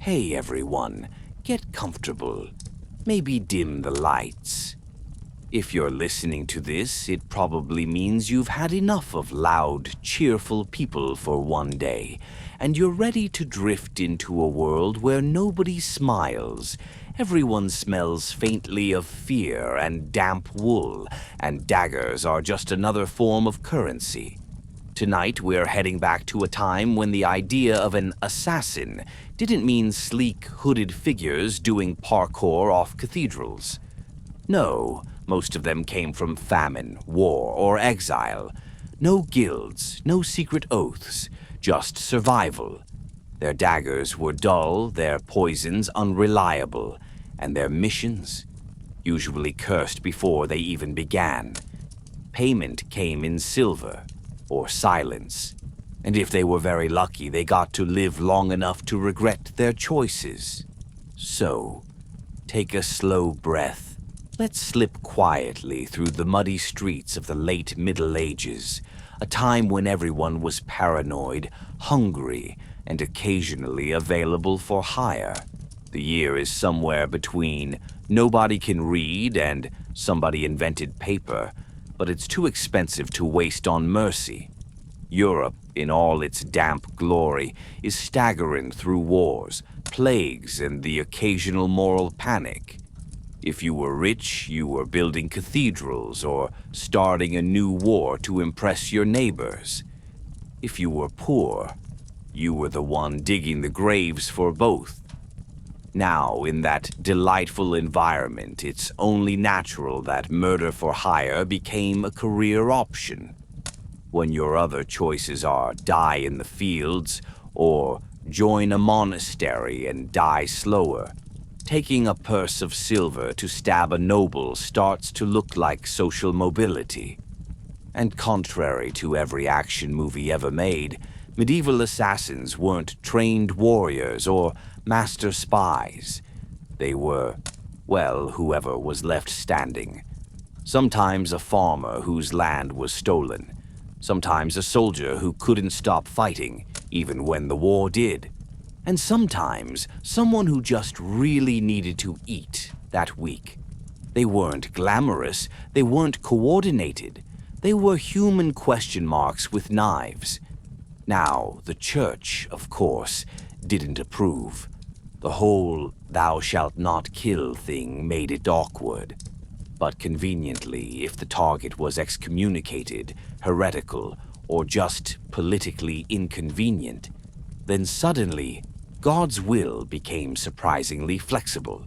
Hey everyone, get comfortable. Maybe dim the lights. If you're listening to this, it probably means you've had enough of loud, cheerful people for one day, and you're ready to drift into a world where nobody smiles. Everyone smells faintly of fear and damp wool, and daggers are just another form of currency. Tonight, we're heading back to a time when the idea of an assassin didn't mean sleek, hooded figures doing parkour off cathedrals. No, most of them came from famine, war, or exile. No guilds, no secret oaths, just survival. Their daggers were dull, their poisons unreliable, and their missions, usually cursed before they even began. Payment came in silver or silence, and if they were very lucky, they got to live long enough to regret their choices. So, take a slow breath. Let's slip quietly through the muddy streets of the late Middle Ages, a time when everyone was paranoid, hungry, and occasionally available for hire. The year is somewhere between nobody can read and somebody invented paper, but it's too expensive to waste on mercy. Europe, in all its damp glory, is staggering through wars, plagues, and the occasional moral panic. If you were rich, you were building cathedrals or starting a new war to impress your neighbors. If you were poor, you were the one digging the graves for both. Now, in that delightful environment, it's only natural that murder for hire became a career option. When your other choices are die in the fields or join a monastery and die slower, taking a purse of silver to stab a noble starts to look like social mobility. And contrary to every action movie ever made, medieval assassins weren't trained warriors or master spies. They were, well, whoever was left standing. Sometimes a farmer whose land was stolen. Sometimes a soldier who couldn't stop fighting, even when the war did. And sometimes someone who just really needed to eat that week. They weren't glamorous, they weren't coordinated. They were human question marks with knives. Now, the church, of course, didn't approve. The whole "thou shalt not kill" thing made it awkward. But conveniently, if the target was excommunicated, heretical, or just politically inconvenient, then suddenly God's will became surprisingly flexible.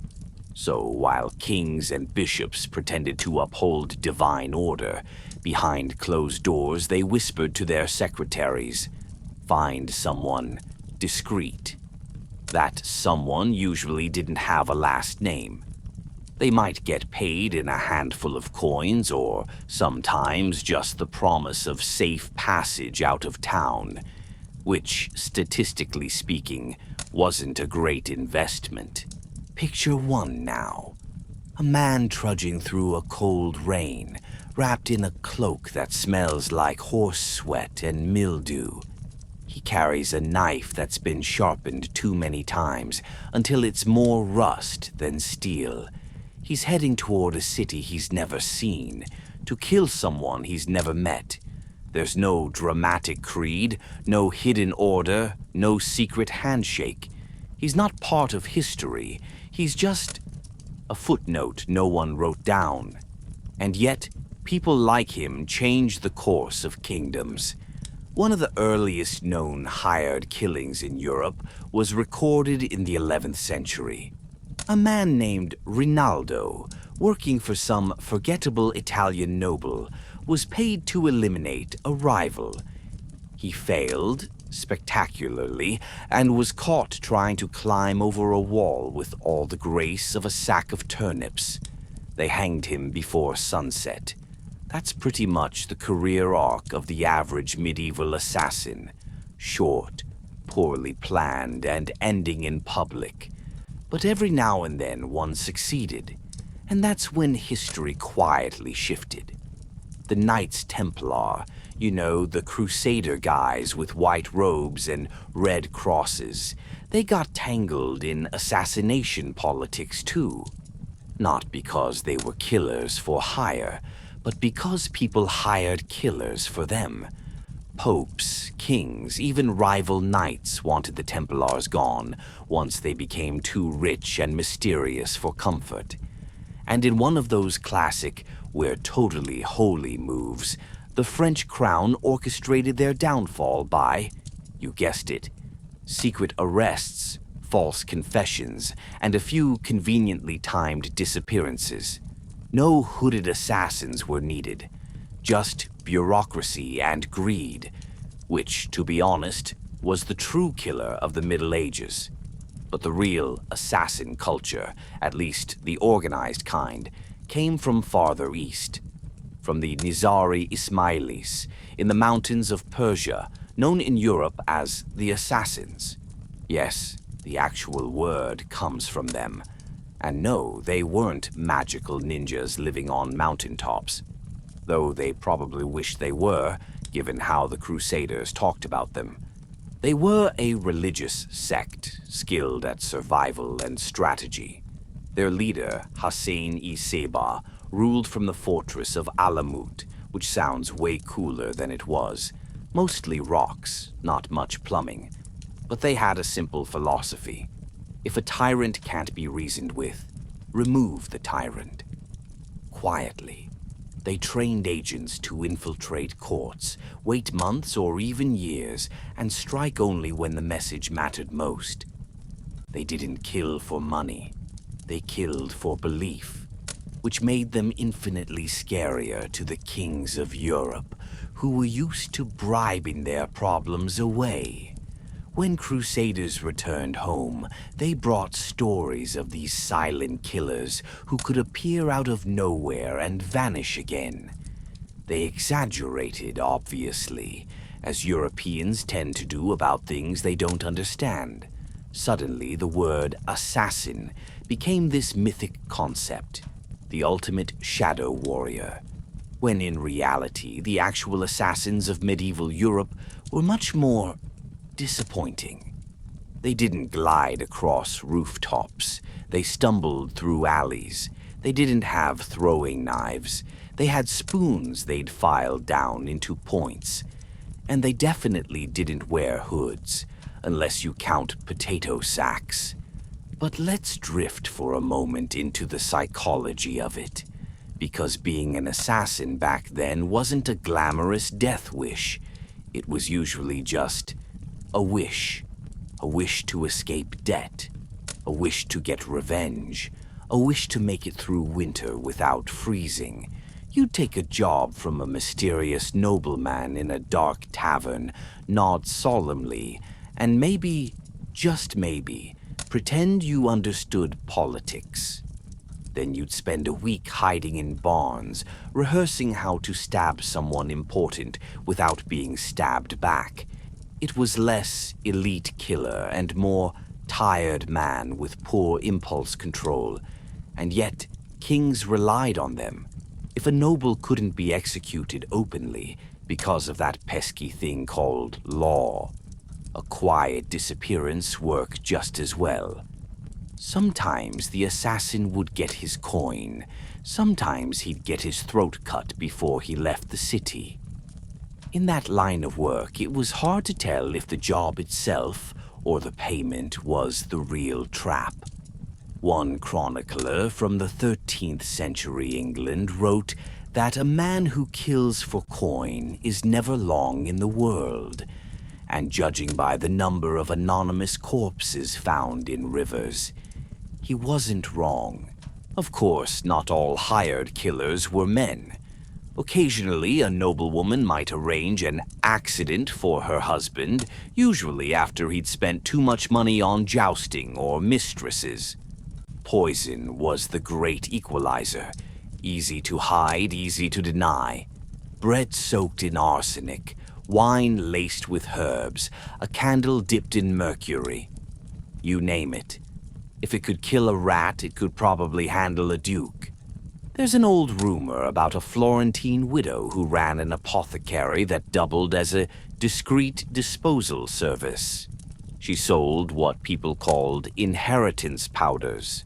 So while kings and bishops pretended to uphold divine order, behind closed doors they whispered to their secretaries, "Find someone discreet." That someone usually didn't have a last name. They might get paid in a handful of coins or sometimes just the promise of safe passage out of town, which, statistically speaking, wasn't a great investment. Picture one now. A man trudging through a cold rain, wrapped in a cloak that smells like horse sweat and mildew. He carries a knife that's been sharpened too many times until it's more rust than steel. He's heading toward a city he's never seen, to kill someone he's never met. There's no dramatic creed, no hidden order, no secret handshake. He's not part of history. He's just a footnote no one wrote down. And yet, people like him changed the course of kingdoms. One of the earliest known hired killings in Europe was recorded in the 11th century. A man named Rinaldo, working for some forgettable Italian noble, was paid to eliminate a rival. He failed spectacularly and was caught trying to climb over a wall with all the grace of a sack of turnips. They hanged him before sunset. That's pretty much the career arc of the average medieval assassin. Short, poorly planned, and ending in public. But every now and then one succeeded, and that's when history quietly shifted. The Knights Templar, You know, the Crusader guys with white robes and red crosses. They got tangled in assassination politics too. Not because they were killers for hire, but because people hired killers for them. Popes, kings, even rival knights wanted the Templars gone once they became too rich and mysterious for comfort. And in one of those classic, we're totally holy moves, the French crown orchestrated their downfall by, you guessed it, secret arrests, false confessions, and a few conveniently timed disappearances. No hooded assassins were needed, just bureaucracy and greed, which, to be honest, was the true killer of the Middle Ages. But the real assassin culture, at least the organized kind, came from farther east, from the Nizari Ismailis in the mountains of Persia, known in Europe as the Assassins. Yes, the actual word comes from them. And no, they weren't magical ninjas living on mountaintops, though they probably wished they were, given how the Crusaders talked about them. They were a religious sect, skilled at survival and strategy. Their leader, Hassan-i-Seba, ruled from the fortress of Alamut, which sounds way cooler than it was. Mostly rocks, not much plumbing. But they had a simple philosophy. If a tyrant can't be reasoned with, remove the tyrant. Quietly, they trained agents to infiltrate courts, wait months or even years, and strike only when the message mattered most. They didn't kill for money. They killed for belief, which made them infinitely scarier to the kings of Europe, who were used to bribing their problems away. When Crusaders returned home, they brought stories of these silent killers who could appear out of nowhere and vanish again. They exaggerated, obviously, as Europeans tend to do about things they don't understand. Suddenly, the word assassin became this mythic concept, the ultimate shadow warrior, when in reality, the actual assassins of medieval Europe were much more disappointing. They didn't glide across rooftops. They stumbled through alleys. They didn't have throwing knives. They had spoons they'd filed down into points. And they definitely didn't wear hoods, unless you count potato sacks. But let's drift for a moment into the psychology of it, because being an assassin back then wasn't a glamorous death wish. It was usually just a wish to escape debt, a wish to get revenge, a wish to make it through winter without freezing. You'd take a job from a mysterious nobleman in a dark tavern, nod solemnly, and maybe, just maybe, pretend you understood politics. Then you'd spend a week hiding in barns, rehearsing how to stab someone important without being stabbed back. It was less elite killer and more tired man with poor impulse control, and yet kings relied on them. If a noble couldn't be executed openly because of that pesky thing called law, a quiet disappearance worked just as well. Sometimes the assassin would get his coin, sometimes he'd get his throat cut before he left the city. In that line of work, it was hard to tell if the job itself or the payment was the real trap. One chronicler from the 13th century England wrote that a man who kills for coin is never long in the world, and judging by the number of anonymous corpses found in rivers, he wasn't wrong. Of course, not all hired killers were men. Occasionally, a noblewoman might arrange an accident for her husband, usually after he'd spent too much money on jousting or mistresses. Poison was the great equalizer, easy to hide, easy to deny. Bread soaked in arsenic, wine laced with herbs, a candle dipped in mercury. You name it. If it could kill a rat, it could probably handle a duke. There's an old rumor about a Florentine widow who ran an apothecary that doubled as a discreet disposal service. She sold what people called inheritance powders.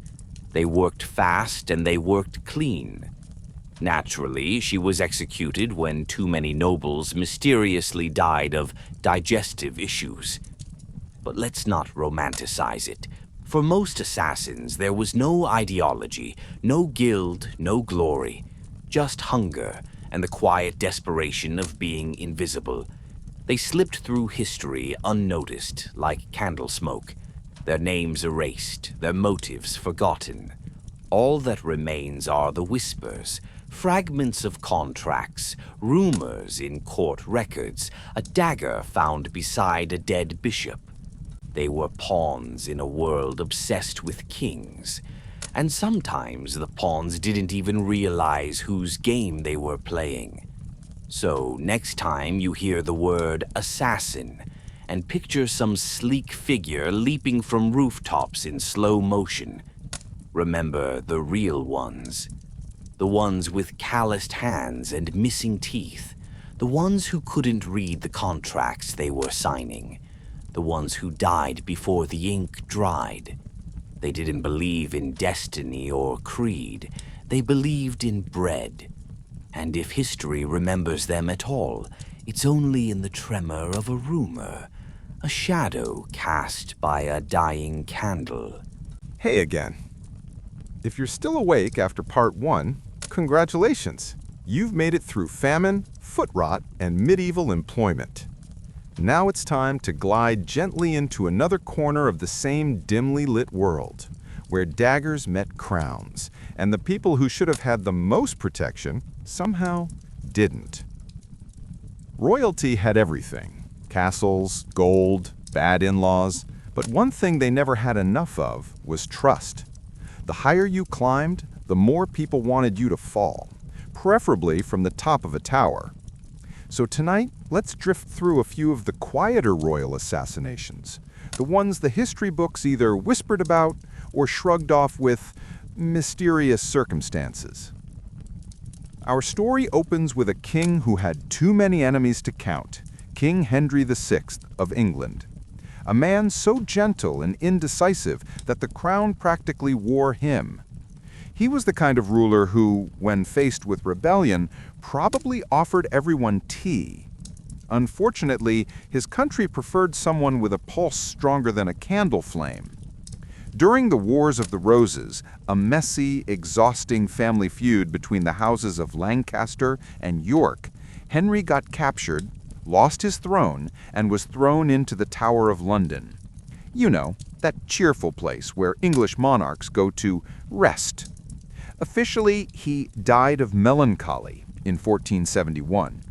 They worked fast and they worked clean. Naturally, she was executed when too many nobles mysteriously died of digestive issues. But let's not romanticize it. For most assassins, there was no ideology, no guild, no glory, just hunger and the quiet desperation of being invisible. They slipped through history unnoticed, like candle smoke, their names erased, their motives forgotten. All that remains are the whispers, fragments of contracts, rumors in court records, a dagger found beside a dead bishop. They were pawns in a world obsessed with kings, and sometimes the pawns didn't even realize whose game they were playing. So next time you hear the word assassin, and picture some sleek figure leaping from rooftops in slow motion, remember the real ones. The ones with calloused hands and missing teeth. The ones who couldn't read the contracts they were signing. The ones who died before the ink dried. They didn't believe in destiny or creed. They believed in bread. And if history remembers them at all, it's only in the tremor of a rumor, a shadow cast by a dying candle. Hey again. If you're still awake after part 1, congratulations. You've made it through famine, foot rot, and medieval employment. Now it's time to glide gently into another corner of the same dimly lit world, where daggers met crowns, and the people who should have had the most protection somehow didn't. Royalty had everything: castles, gold, bad in-laws, but one thing they never had enough of was trust. The higher you climbed, the more people wanted you to fall, preferably from the top of a tower. So tonight, let's drift through a few of the quieter royal assassinations, the ones the history books either whispered about or shrugged off with mysterious circumstances. Our story opens with a king who had too many enemies to count, King Henry VI of England. A man so gentle and indecisive that the crown practically wore him. He was the kind of ruler who, when faced with rebellion, probably offered everyone tea. Unfortunately, his country preferred someone with a pulse stronger than a candle flame. During the Wars of the Roses, a messy, exhausting family feud between the houses of Lancaster and York, Henry got captured, lost his throne, and was thrown into the Tower of London. You know, that cheerful place where English monarchs go to rest. Officially, he died of melancholy in 1471.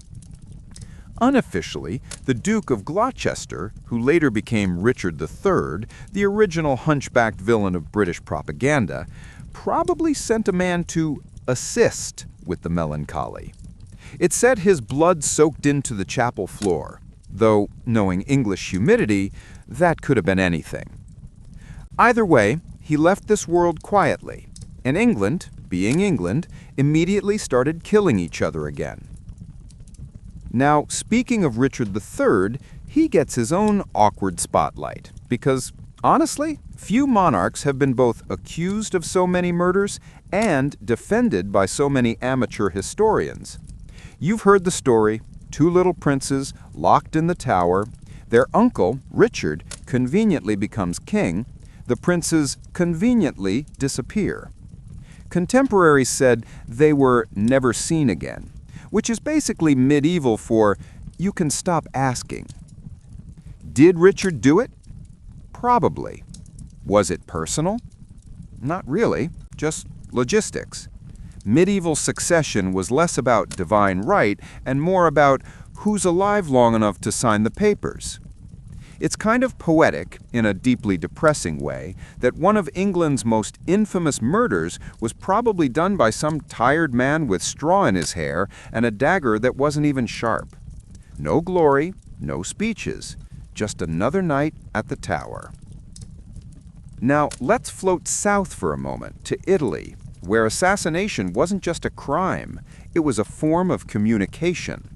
Unofficially, the Duke of Gloucester, who later became Richard III, the original hunchbacked villain of British propaganda, probably sent a man to assist with the melancholy. It said his blood soaked into the chapel floor, though, knowing English humidity, that could have been anything. Either way, he left this world quietly, and England, being England, immediately started killing each other again. Now, speaking of Richard III, he gets his own awkward spotlight, because, honestly, few monarchs have been both accused of so many murders and defended by so many amateur historians. You've heard the story: two little princes locked in the tower, their uncle, Richard, conveniently becomes king, the princes conveniently disappear. Contemporaries said they were never seen again, which is basically medieval for "you can stop asking." Did Richard do it? Probably. Was it personal? Not really, just logistics. Medieval succession was less about divine right and more about who's alive long enough to sign the papers. It's kind of poetic, in a deeply depressing way, that one of England's most infamous murders was probably done by some tired man with straw in his hair and a dagger that wasn't even sharp. No glory, no speeches, just another night at the Tower. Now, let's float south for a moment to Italy, where assassination wasn't just a crime, it was a form of communication.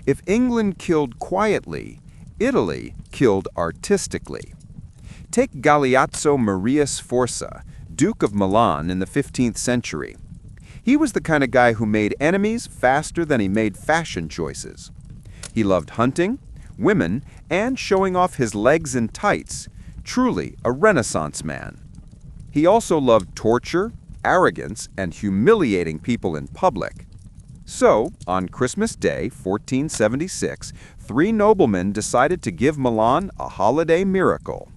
If England killed quietly, Italy killed artistically. Take Galeazzo Maria Sforza, Duke of Milan in the 15th century. He was the kind of guy who made enemies faster than he made fashion choices. He loved hunting, women, and showing off his legs in tights, truly a Renaissance man. He also loved torture, arrogance, and humiliating people in public. So, on Christmas Day, 1476, 3 noblemen decided to give Milan a holiday miracle.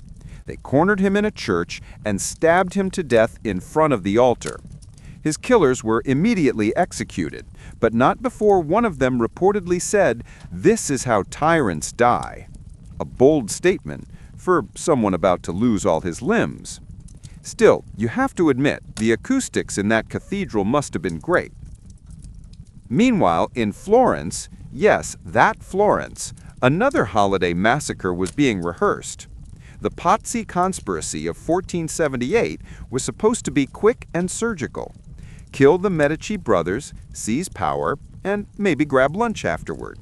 They cornered him in a church and stabbed him to death in front of the altar. His killers were immediately executed, but not before one of them reportedly said, "This is how tyrants die." A bold statement for someone about to lose all his limbs. Still, you have to admit, the acoustics in that cathedral must have been great. Meanwhile, in Florence, yes, that Florence, another holiday massacre was being rehearsed. The Pazzi conspiracy of 1478 was supposed to be quick and surgical. Kill the Medici brothers, seize power, and maybe grab lunch afterward.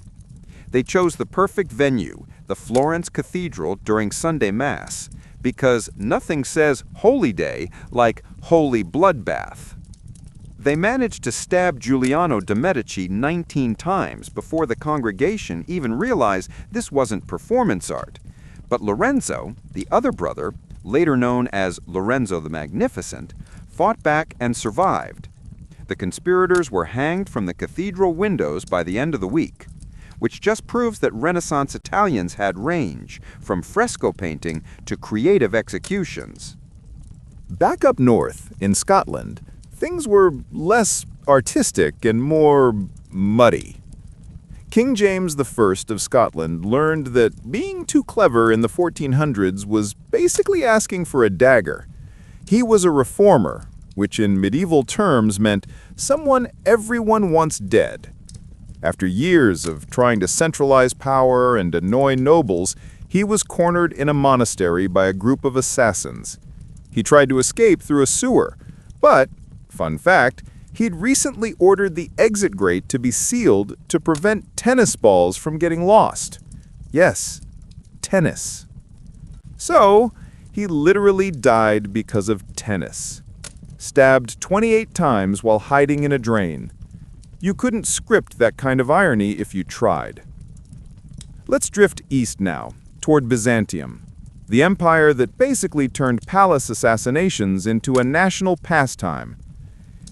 They chose the perfect venue, the Florence Cathedral, during Sunday Mass, because nothing says Holy Day like Holy Bloodbath. They managed to stab Giuliano de' Medici 19 times before the congregation even realized this wasn't performance art. But Lorenzo, the other brother, later known as Lorenzo the Magnificent, fought back and survived. The conspirators were hanged from the cathedral windows by the end of the week, which just proves that Renaissance Italians had range, from fresco painting to creative executions. Back up north, in Scotland, things were less artistic and more muddy. King James I of Scotland learned that being too clever in the 1400s was basically asking for a dagger. He was a reformer, which in medieval terms meant someone everyone wants dead. After years of trying to centralize power and annoy nobles, he was cornered in a monastery by a group of assassins. He tried to escape through a sewer, but, fun fact, he'd recently ordered the exit grate to be sealed to prevent tennis balls from getting lost. Yes, tennis. So, he literally died because of tennis. Stabbed 28 times while hiding in a drain. You couldn't script that kind of irony if you tried. Let's drift east now, toward Byzantium, the empire that basically turned palace assassinations into a national pastime.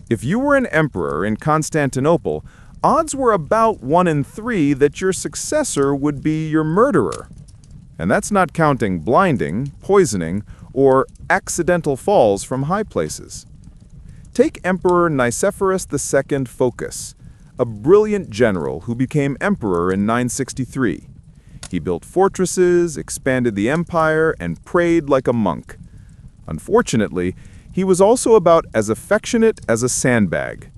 If you were an emperor in Constantinople, odds were about 1 in 3 that your successor would be your murderer. And that's not counting blinding, poisoning, or accidental falls from high places. Take Emperor Nicephorus II Phocas, a brilliant general who became emperor in 963. He built fortresses, expanded the empire, and prayed like a monk. Unfortunately, he was also about as affectionate as a sandbag.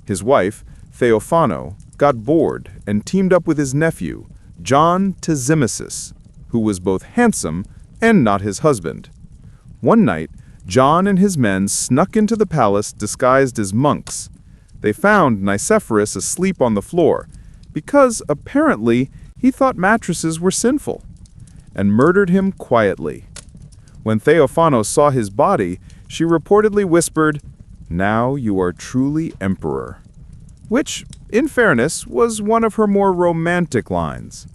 His wife, Theophano, got bored and teamed up with his nephew, John Tzimisis, who was both handsome and not his husband. One night, John and his men snuck into the palace disguised as monks. They found Nicephorus asleep on the floor because, apparently, he thought mattresses were sinful, and murdered him quietly. When Theophano saw his body, she reportedly whispered, "Now you are truly emperor," which, in fairness, was one of her more romantic lines.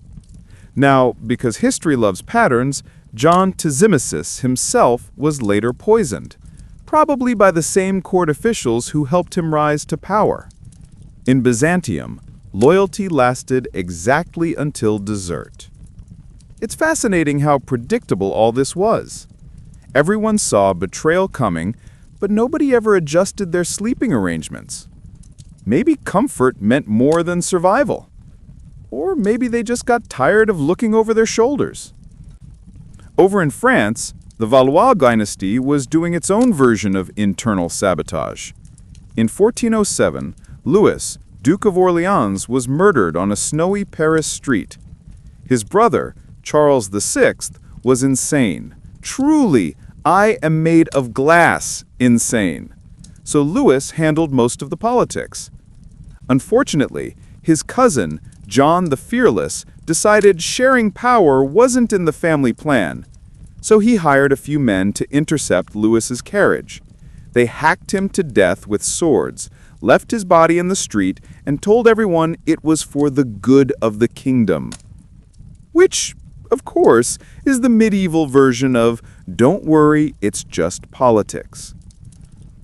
Now, because history loves patterns, John Tzimisis himself was later poisoned, probably by the same court officials who helped him rise to power. In Byzantium, loyalty lasted exactly until dessert. It's fascinating how predictable all this was. Everyone saw betrayal coming, but nobody ever adjusted their sleeping arrangements. Maybe comfort meant more than survival. Or maybe they just got tired of looking over their shoulders. Over in France, the Valois dynasty was doing its own version of internal sabotage. In 1407, Louis, Duke of Orleans, was murdered on a snowy Paris street. His brother, Charles VI, was insane. Truly, I am made of glass insane. so Louis handled most of the politics. Unfortunately, his cousin, John the Fearless, decided sharing power wasn't in the family plan, so he hired a few men to intercept Louis's carriage. They hacked him to death with swords, left his body in the street, and told everyone it was for the good of the kingdom. Which, of course, is the medieval version of, "Don't worry, it's just politics."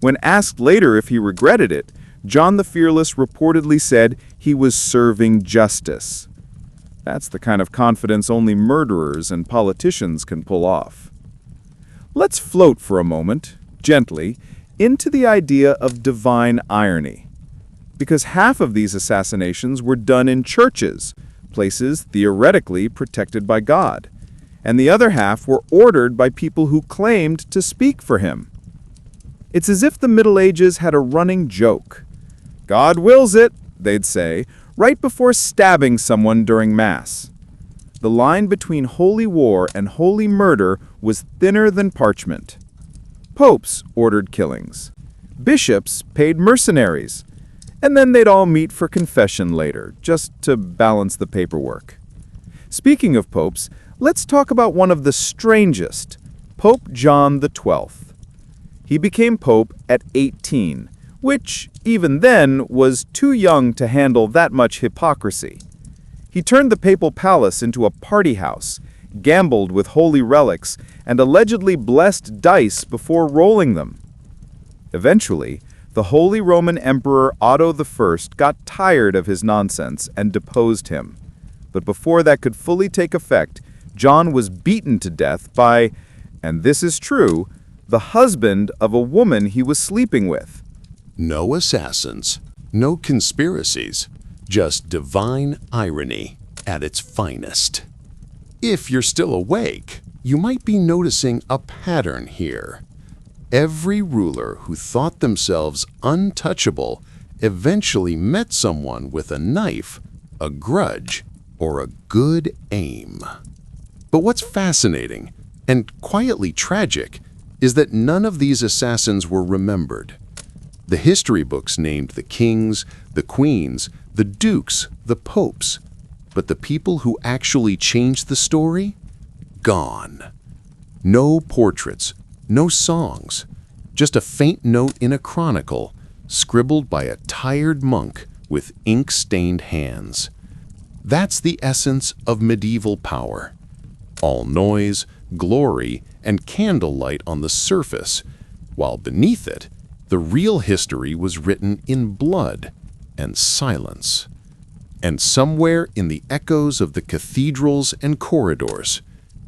When asked later if he regretted it, John the Fearless reportedly said he was serving justice. That's the kind of confidence only murderers and politicians can pull off. Let's float for a moment, gently, into the idea of divine irony. Because half of these assassinations were done in churches, places theoretically protected by God, and the other half were ordered by people who claimed to speak for him. It's as if the Middle Ages had a running joke. "God wills it," they'd say, right before stabbing someone during Mass. The line between holy war and holy murder was thinner than parchment. Popes ordered killings. Bishops paid mercenaries. And then they'd all meet for confession later, just to balance the paperwork. Speaking of popes, let's talk about one of the strangest, Pope John XII. He became pope at 18, which, even then, was too young to handle that much hypocrisy. He turned the papal palace into a party house, gambled with holy relics, and allegedly blessed dice before rolling them. Eventually, the Holy Roman Emperor Otto I got tired of his nonsense and deposed him. But before that could fully take effect, John was beaten to death by, and this is true, the husband of a woman he was sleeping with. No assassins, no conspiracies, just divine irony at its finest. If you're still awake, you might be noticing a pattern here. Every ruler who thought themselves untouchable eventually met someone with a knife, a grudge, or a good aim. But what's fascinating, and quietly tragic, is that none of these assassins were remembered. The history books named the kings, the queens, the dukes, the popes, but the people who actually changed the story? Gone. No portraits, no songs, just a faint note in a chronicle, scribbled by a tired monk with ink-stained hands. That's the essence of medieval power. All noise, glory, and candlelight on the surface, while beneath it, the real history was written in blood and silence. And somewhere in the echoes of the cathedrals and corridors,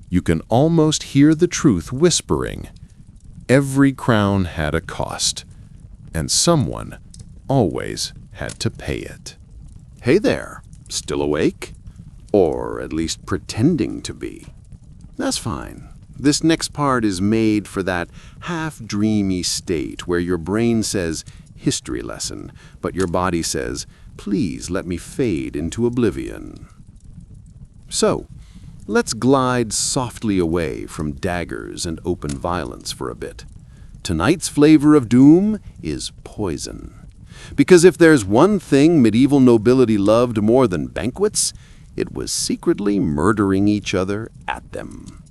you can almost hear the truth whispering. Every crown had a cost, and someone always had to pay it. Hey there, still awake? Or at least pretending to be. That's fine. This next part is made for that half-dreamy state where your brain says, history lesson, but your body says, please let me fade into oblivion. So, let's glide softly away from daggers and open violence for a bit. Tonight's flavor of doom is poison. Because if there's one thing medieval nobility loved more than banquets, it was secretly murdering each other at them.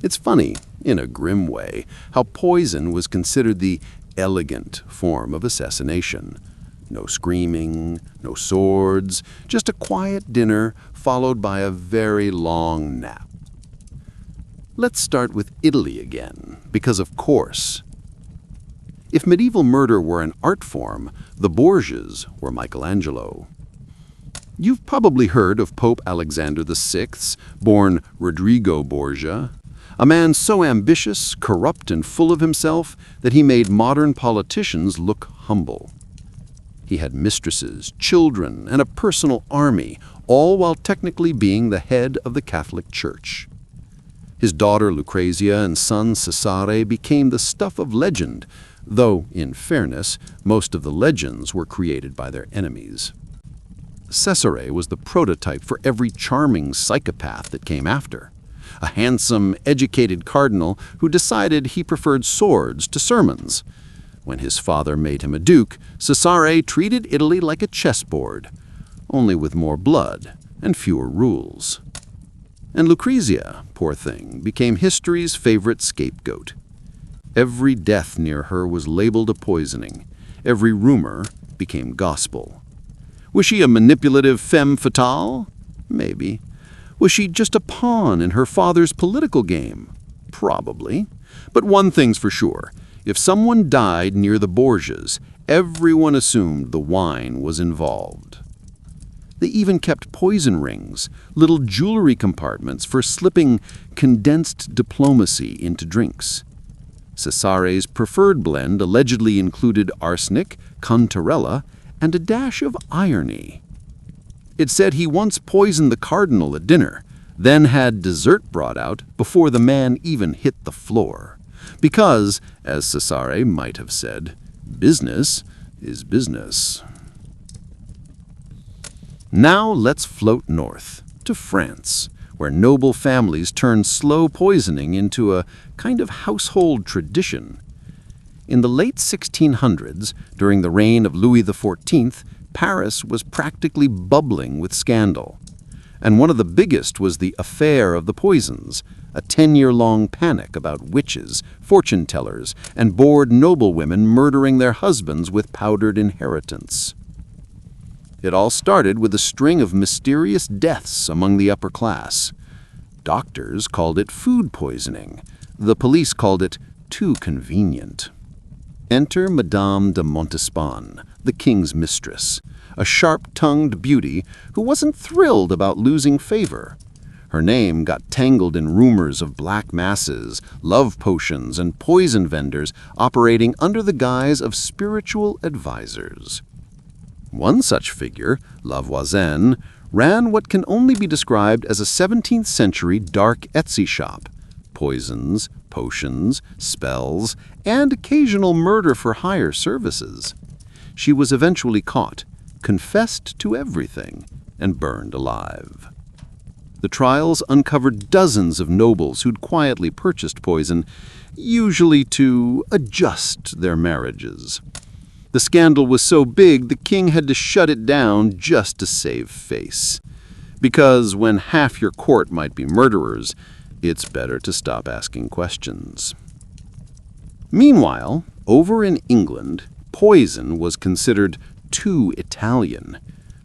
It's funny, in a grim way, how poison was considered the elegant form of assassination. No screaming, no swords, just a quiet dinner followed by a very long nap. Let's start with Italy again, because of course. If medieval murder were an art form, the Borgias were Michelangelo. You've probably heard of Pope Alexander VI, born Rodrigo Borgia, a man so ambitious, corrupt, and full of himself that he made modern politicians look humble. He had mistresses, children, and a personal army, all while technically being the head of the Catholic Church. His daughter Lucrezia and son Cesare became the stuff of legend, though, in fairness, most of the legends were created by their enemies. Cesare was the prototype for every charming psychopath that came after. A handsome, educated cardinal who decided he preferred swords to sermons. When his father made him a duke, Cesare treated Italy like a chessboard, only with more blood and fewer rules. And Lucrezia, poor thing, became history's favorite scapegoat. Every death near her was labeled a poisoning. Every rumor became gospel. Was she a manipulative femme fatale? Maybe. Was she just a pawn in her father's political game? Probably. But one thing's for sure. If someone died near the Borgias, everyone assumed the wine was involved. They even kept poison rings, little jewelry compartments for slipping condensed diplomacy into drinks. Cesare's preferred blend allegedly included arsenic, cantarella, and a dash of irony. It said he once poisoned the cardinal at dinner, then had dessert brought out before the man even hit the floor. Because, as Cesare might have said, business is business. Now let's float north, to France, where noble families turned slow poisoning into a kind of household tradition. In the late 1600s, during the reign of Louis XIV, Paris was practically bubbling with scandal. And one of the biggest was the Affair of the Poisons, a 10-year-long panic about witches, fortune-tellers, and bored noblewomen murdering their husbands with powdered inheritance. It all started with a string of mysterious deaths among the upper class. Doctors called it food poisoning. The police called it too convenient. Enter Madame de Montespan, the king's mistress, a sharp-tongued beauty who wasn't thrilled about losing favor. Her name got tangled in rumors of black masses, love potions, and poison vendors operating under the guise of spiritual advisors. One such figure, Lavoisier, ran what can only be described as a 17th-century dark Etsy shop. Poisons, potions, spells, and occasional murder-for-hire services. She was eventually caught, confessed to everything, and burned alive. The trials uncovered dozens of nobles who'd quietly purchased poison, usually to adjust their marriages. The scandal was so big the king had to shut it down just to save face. Because when half your court might be murderers, it's better to stop asking questions. Meanwhile, over in England, poison was considered too Italian.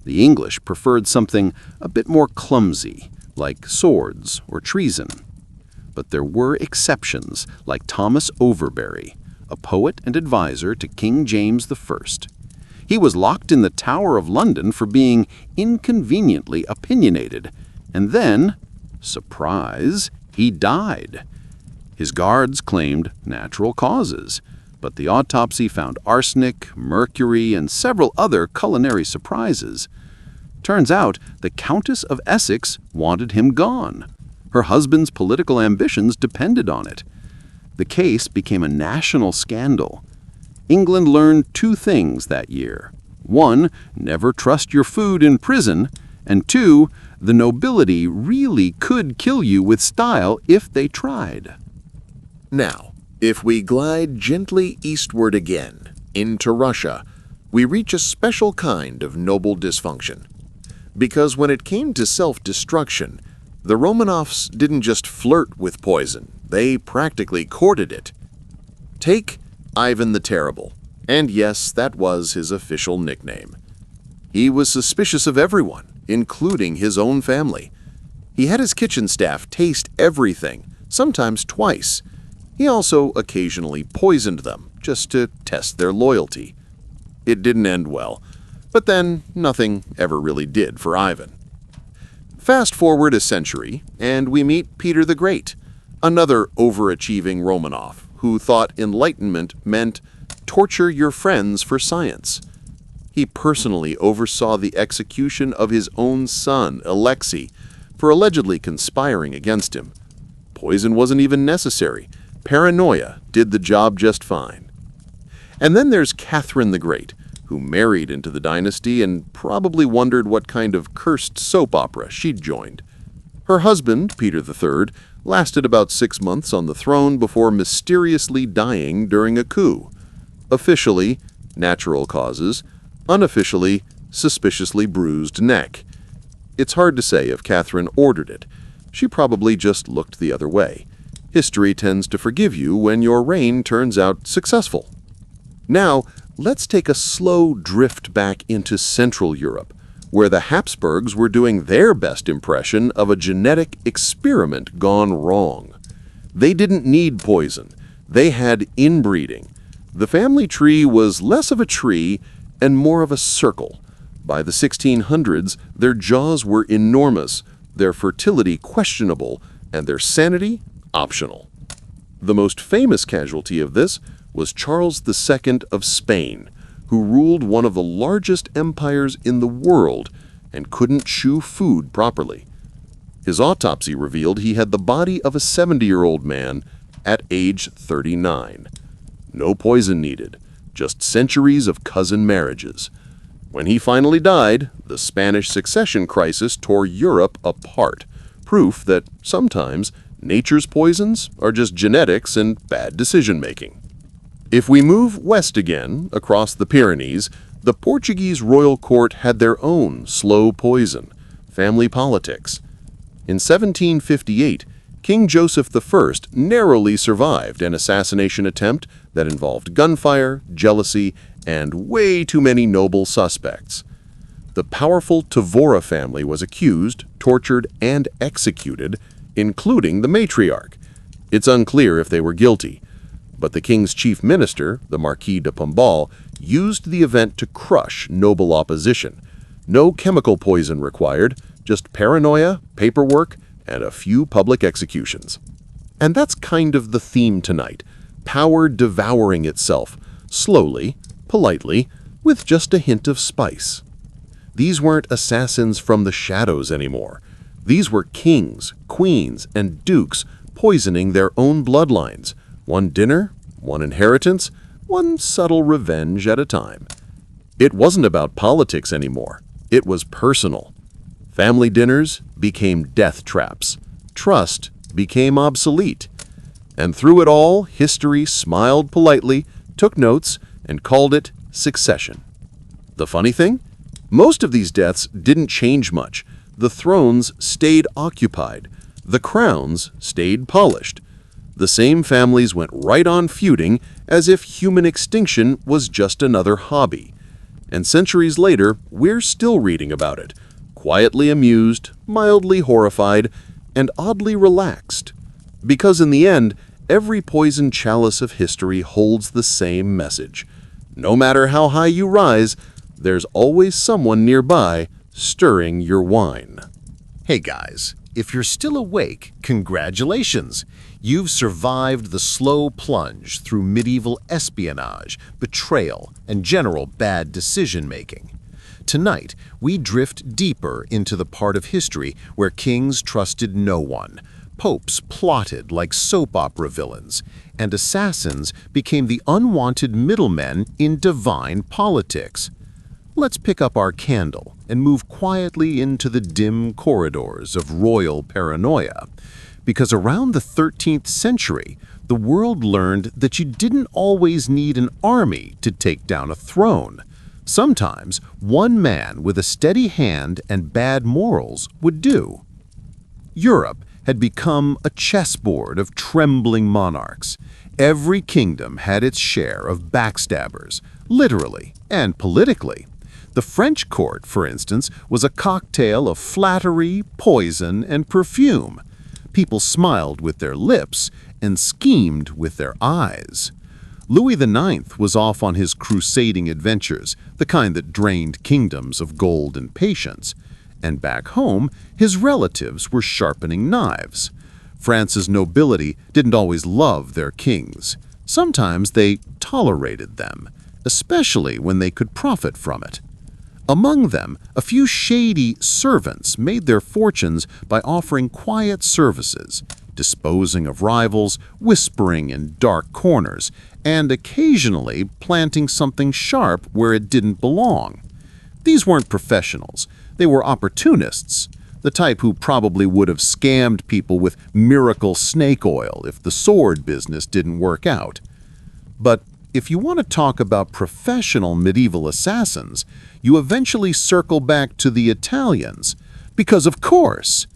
The English preferred something a bit more clumsy, like swords or treason. But there were exceptions, like Thomas Overbury, a poet and advisor to King James I. He was locked in the Tower of London for being inconveniently opinionated, and then, surprise, he died. His guards claimed natural causes, but the autopsy found arsenic, mercury, and several other culinary surprises. Turns out the Countess of Essex wanted him gone. Her husband's political ambitions depended on it. The case became a national scandal. England learned two things that year. One, never trust your food in prison, and two, the nobility really could kill you with style if they tried. Now, if we glide gently eastward again, into Russia, we reach a special kind of noble dysfunction. Because when it came to self-destruction, the Romanovs didn't just flirt with poison, they practically courted it. Take Ivan the Terrible, and yes, that was his official nickname. He was suspicious of everyone, including his own family. He had his kitchen staff taste everything, sometimes twice. He also occasionally poisoned them, just to test their loyalty. It didn't end well, but then nothing ever really did for Ivan. Fast forward a century, and we meet Peter the Great, another overachieving Romanov who thought enlightenment meant torture your friends for science. He personally oversaw the execution of his own son, Alexei, for allegedly conspiring against him. Poison wasn't even necessary. Paranoia did the job just fine. And then there's Catherine the Great, who married into the dynasty and probably wondered what kind of cursed soap opera she'd joined. Her husband, Peter III, lasted about 6 months on the throne before mysteriously dying during a coup. officially, natural causes, unofficially, suspiciously bruised neck. It's hard to say if Catherine ordered it. She probably just looked the other way. History tends to forgive you when your reign turns out successful. Now, let's take a slow drift back into Central Europe, where the Habsburgs were doing their best impression of a genetic experiment gone wrong. They didn't need poison. They had inbreeding. The family tree was less of a tree and more of a circle. By the 1600s, their jaws were enormous, their fertility questionable, and their sanity optional. The most famous casualty of this was Charles II of Spain, who ruled one of the largest empires in the world and couldn't chew food properly. His autopsy revealed he had the body of a 70-year-old man at age 39. No poison needed, just centuries of cousin marriages. When he finally died, the Spanish succession crisis tore Europe apart, proof that sometimes nature's poisons are just genetics and bad decision-making. If we move west again, across the Pyrenees, the Portuguese royal court had their own slow poison, family politics. In 1758, King Joseph I narrowly survived an assassination attempt that involved gunfire, jealousy, and way too many noble suspects. The powerful Tavora family was accused, tortured, and executed, including the matriarch. It's unclear if they were guilty, but the king's chief minister, the Marquis de Pombal, used the event to crush noble opposition. No chemical poison required, just paranoia, paperwork, and a few public executions. And that's kind of the theme tonight, power devouring itself, slowly, politely, with just a hint of spice. These weren't assassins from the shadows anymore. These were kings, queens, and dukes poisoning their own bloodlines, one dinner, one inheritance, one subtle revenge at a time. It wasn't about politics anymore. It was personal. Family dinners became death traps. Trust became obsolete. And through it all, history smiled politely, took notes, and called it succession. The funny thing? Most of these deaths didn't change much. The thrones stayed occupied. The crowns stayed polished. The same families went right on feuding as if human extinction was just another hobby. And centuries later, we're still reading about it, quietly amused, mildly horrified, and oddly relaxed. Because in the end, every poisoned chalice of history holds the same message. No matter how high you rise, there's always someone nearby stirring your wine. Hey guys, if you're still awake, congratulations! You've survived the slow plunge through medieval espionage, betrayal, and general bad decision-making. Tonight, we drift deeper into the part of history where kings trusted no one, popes plotted like soap opera villains, and assassins became the unwanted middlemen in divine politics. Let's pick up our candle and move quietly into the dim corridors of royal paranoia. Because around the 13th century, the world learned that you didn't always need an army to take down a throne. Sometimes, one man with a steady hand and bad morals would do. Europe had become a chessboard of trembling monarchs. Every kingdom had its share of backstabbers, literally and politically. The French court, for instance, was a cocktail of flattery, poison, and perfume. People smiled with their lips and schemed with their eyes. Louis IX was off on his crusading adventures, the kind that drained kingdoms of gold and patience. And back home, his relatives were sharpening knives. France's nobility didn't always love their kings. Sometimes they tolerated them, especially when they could profit from it. Among them, a few shady servants made their fortunes by offering quiet services, disposing of rivals, whispering in dark corners, and occasionally planting something sharp where it didn't belong. These weren't professionals. They were opportunists, the type who probably would have scammed people with miracle snake oil if the sword business didn't work out. But if you want to talk about professional medieval assassins, you eventually circle back to the Italians. Because of course,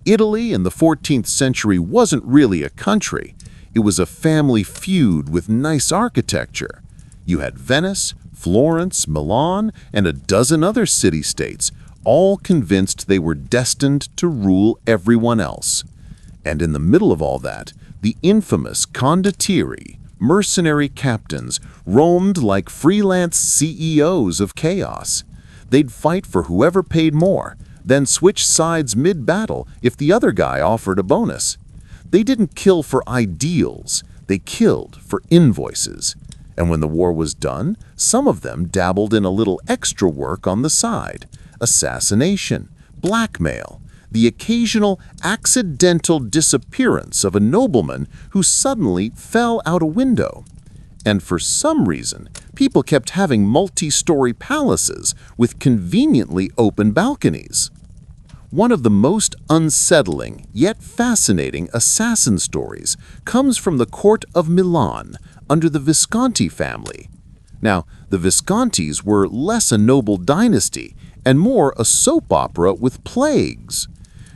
Italy in the 14th century wasn't really a country. It was a family feud with nice architecture. You had Venice, Florence, Milan, and a dozen other city-states, all convinced they were destined to rule everyone else. And in the middle of all that, the infamous condottieri, mercenary captains, roamed like freelance CEOs of chaos. They'd fight for whoever paid more, then switch sides mid-battle if the other guy offered a bonus. They didn't kill for ideals, they killed for invoices. And when the war was done, some of them dabbled in a little extra work on the side. Assassination, blackmail, the occasional accidental disappearance of a nobleman who suddenly fell out a window. And for some reason, people kept having multi-story palaces with conveniently open balconies. One of the most unsettling yet fascinating assassin stories comes from the court of Milan under the Visconti family. Now, the Viscontis were less a noble dynasty and more a soap opera with plagues.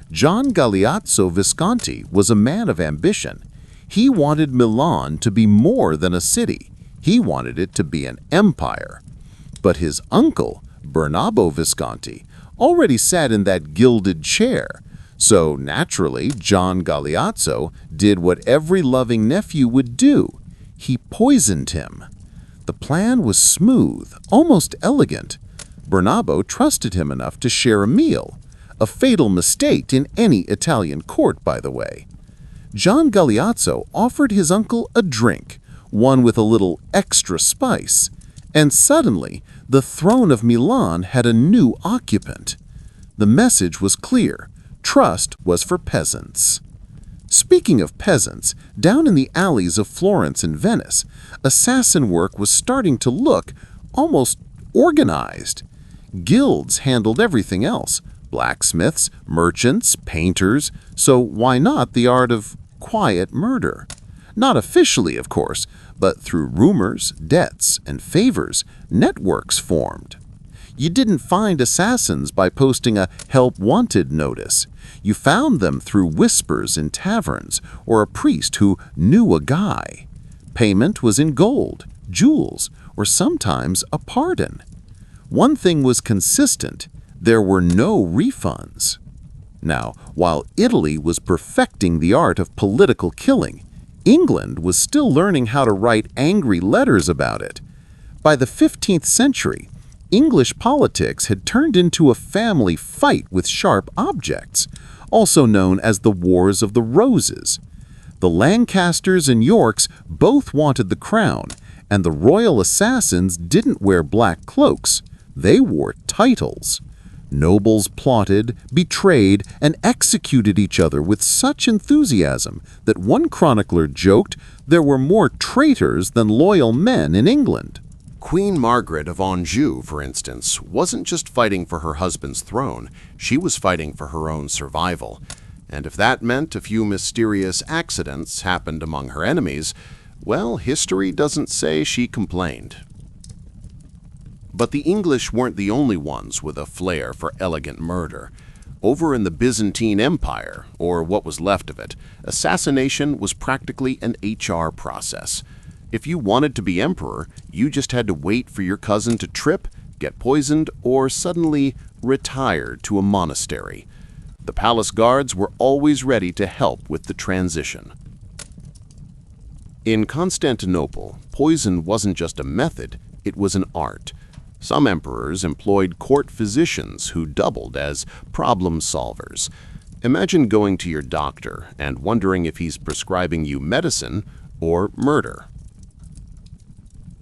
John Galeazzo Visconti was a man of ambition. He wanted Milan to be more than a city. He wanted it to be an empire. But his uncle, Bernabo Visconti, already sat in that gilded chair. So naturally, John Galeazzo did what every loving nephew would do. He poisoned him. The plan was smooth, almost elegant. Bernabo trusted him enough to share a meal. A fatal mistake in any Italian court, by the way. John Galeazzo offered his uncle a drink, one with a little extra spice, and suddenly the throne of Milan had a new occupant. The message was clear. Trust was for peasants. Speaking of peasants, down in the alleys of Florence and Venice, assassin work was starting to look almost organized. Guilds handled everything else. Blacksmiths, merchants, painters, so why not the art of quiet murder? Not officially, of course, but through rumors, debts, and favors, networks formed. You didn't find assassins by posting a help wanted notice. You found them through whispers in taverns or a priest who knew a guy. Payment was in gold, jewels, or sometimes a pardon. One thing was consistent: there were no refunds. Now, while Italy was perfecting the art of political killing, England was still learning how to write angry letters about it. By the 15th century, English politics had turned into a family fight with sharp objects, also known as the Wars of the Roses. The Lancasters and Yorks both wanted the crown, and the royal assassins didn't wear black cloaks. They wore titles. Nobles plotted, betrayed, and executed each other with such enthusiasm that one chronicler joked there were more traitors than loyal men in England. Queen Margaret of Anjou, for instance, wasn't just fighting for her husband's throne, she was fighting for her own survival. And if that meant a few mysterious accidents happened among her enemies, well, history doesn't say she complained. But the English weren't the only ones with a flair for elegant murder. Over in the Byzantine Empire, or what was left of it, assassination was practically an HR process. If you wanted to be emperor, you just had to wait for your cousin to trip, get poisoned, or suddenly retire to a monastery. The palace guards were always ready to help with the transition. In Constantinople, poison wasn't just a method, it was an art. Some emperors employed court physicians who doubled as problem solvers. Imagine going to your doctor and wondering if he's prescribing you medicine or murder.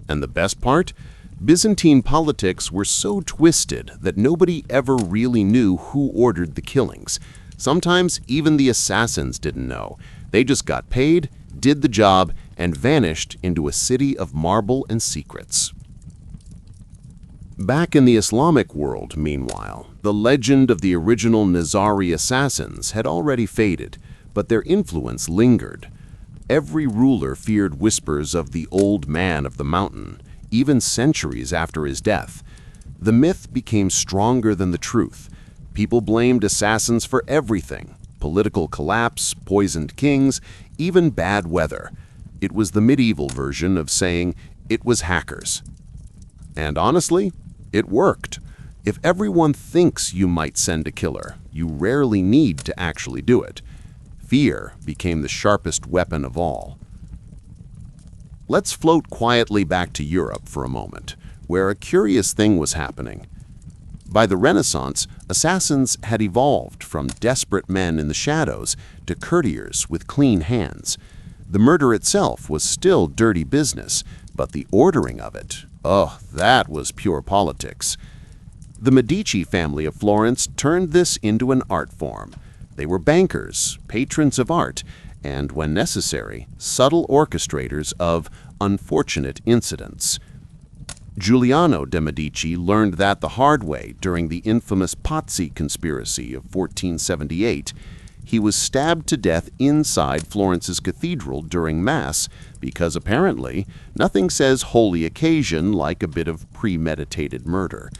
And the best part? Byzantine politics were so twisted that nobody ever really knew who ordered the killings. Sometimes even the assassins didn't know. They just got paid, did the job, and vanished into a city of marble and secrets. Back in the Islamic world, meanwhile, the legend of the original Nizari assassins had already faded, but their influence lingered. Every ruler feared whispers of the old man of the mountain, even centuries after his death. The myth became stronger than the truth. People blamed assassins for everything: political collapse, poisoned kings, even bad weather. It was the medieval version of saying it was hackers. And honestly, it worked. If everyone thinks you might send a killer, you rarely need to actually do it. Fear became the sharpest weapon of all. Let's float quietly back to Europe for a moment, where a curious thing was happening. By the Renaissance, assassins had evolved from desperate men in the shadows to courtiers with clean hands. The murder itself was still dirty business, but the ordering of it, that was pure politics. The Medici family of Florence turned this into an art form. They were bankers, patrons of art, and, when necessary, subtle orchestrators of unfortunate incidents. Giuliano de' Medici learned that the hard way during the infamous Pazzi conspiracy of 1478. He was stabbed to death inside Florence's cathedral during Mass because apparently nothing says holy occasion like a bit of premeditated murder.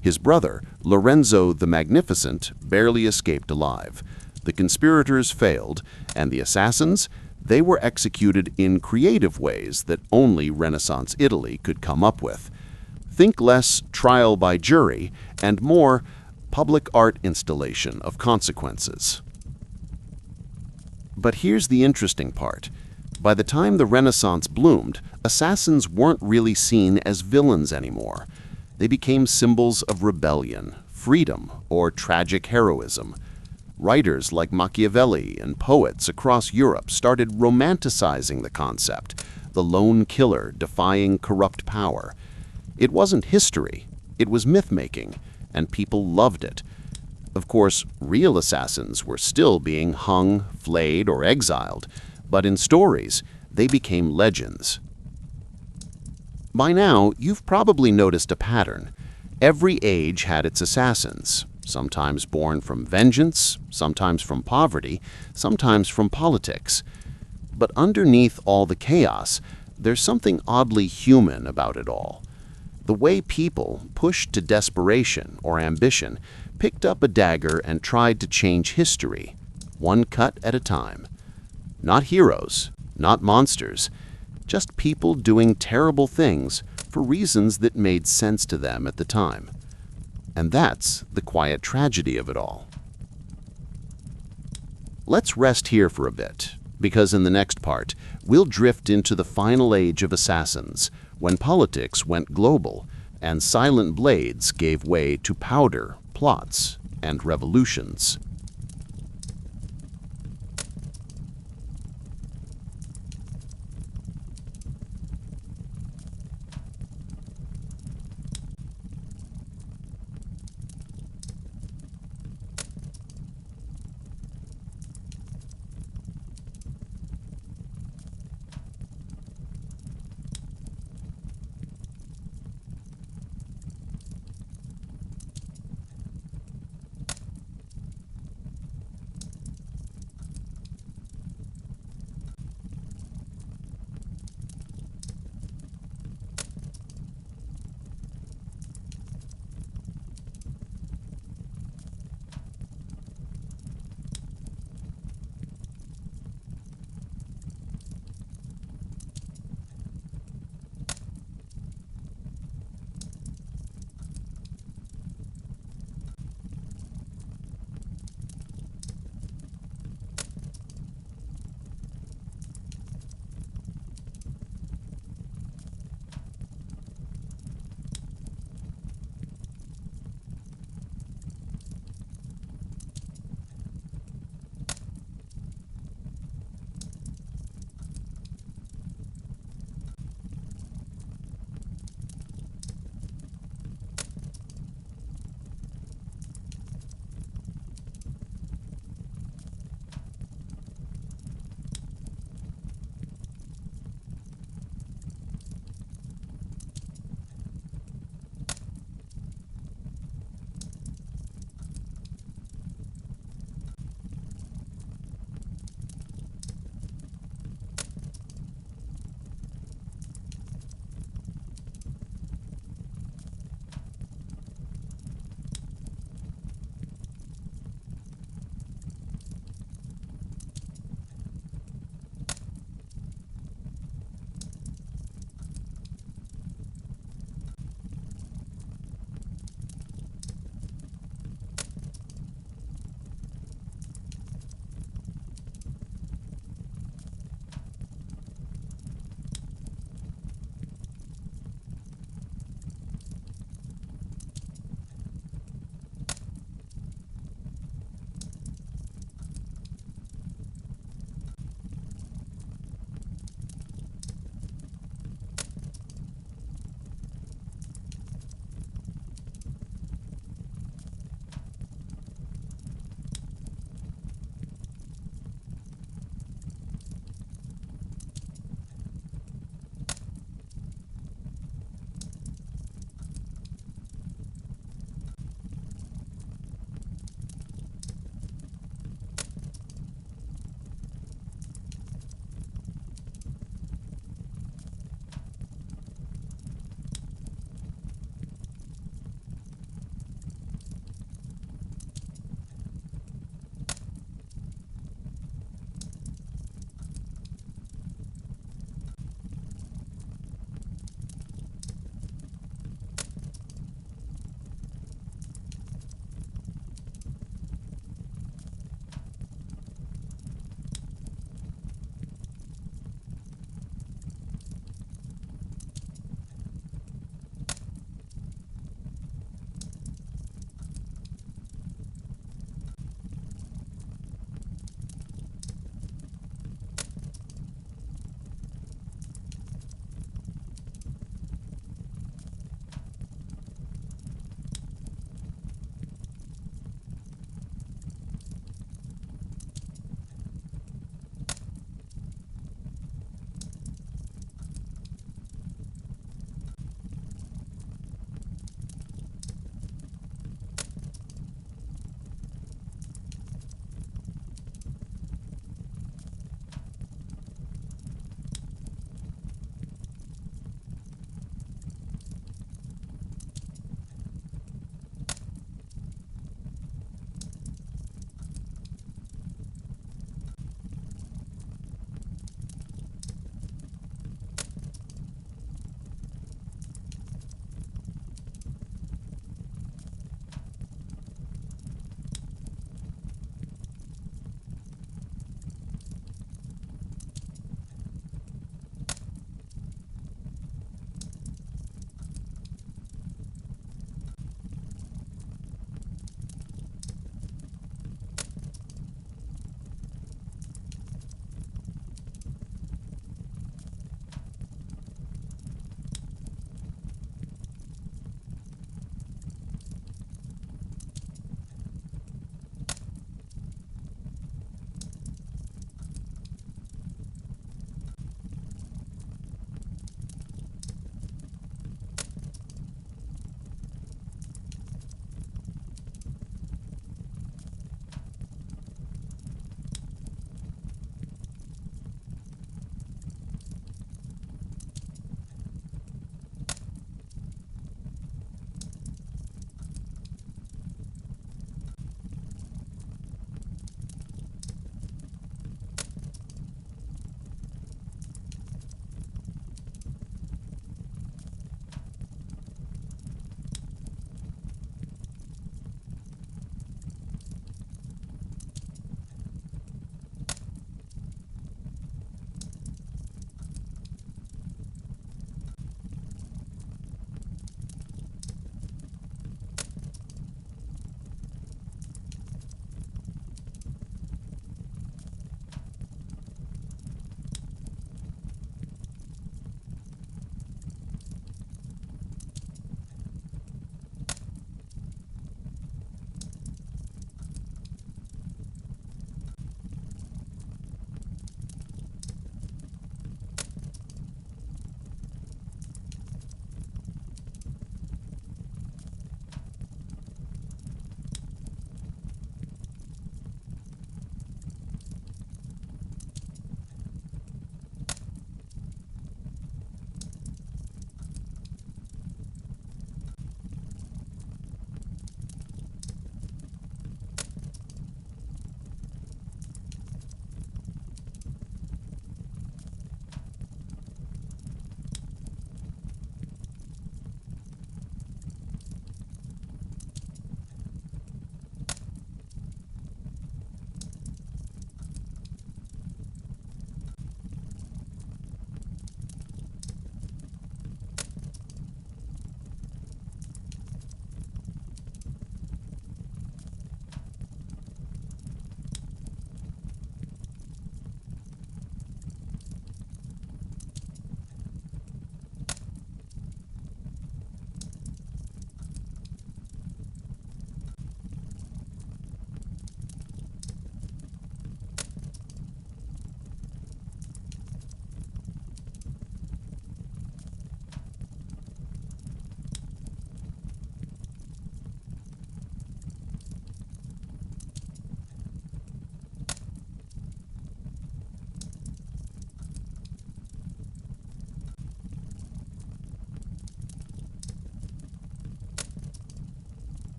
His brother, Lorenzo the Magnificent, barely escaped alive. The conspirators failed, and the assassins, they were executed in creative ways that only Renaissance Italy could come up with. Think less trial by jury and more public art installation of consequences. But here's the interesting part. By the time the Renaissance bloomed, assassins weren't really seen as villains anymore. They became symbols of rebellion, freedom, or tragic heroism. Writers like Machiavelli and poets across Europe started romanticizing the concept, the lone killer defying corrupt power. It wasn't history, it was myth-making, and people loved it. Of course, real assassins were still being hung, flayed, or exiled, but in stories, they became legends. By now, you've probably noticed a pattern. Every age had its assassins, sometimes born from vengeance, sometimes from poverty, sometimes from politics. But underneath all the chaos, there's something oddly human about it all. The way people, pushed to desperation or ambition, picked up a dagger and tried to change history, one cut at a time. Not heroes, not monsters, just people doing terrible things for reasons that made sense to them at the time. And that's the quiet tragedy of it all. Let's rest here for a bit, because in the next part, we'll drift into the final age of assassins, when politics went global and silent blades gave way to powder, plots, and revolutions.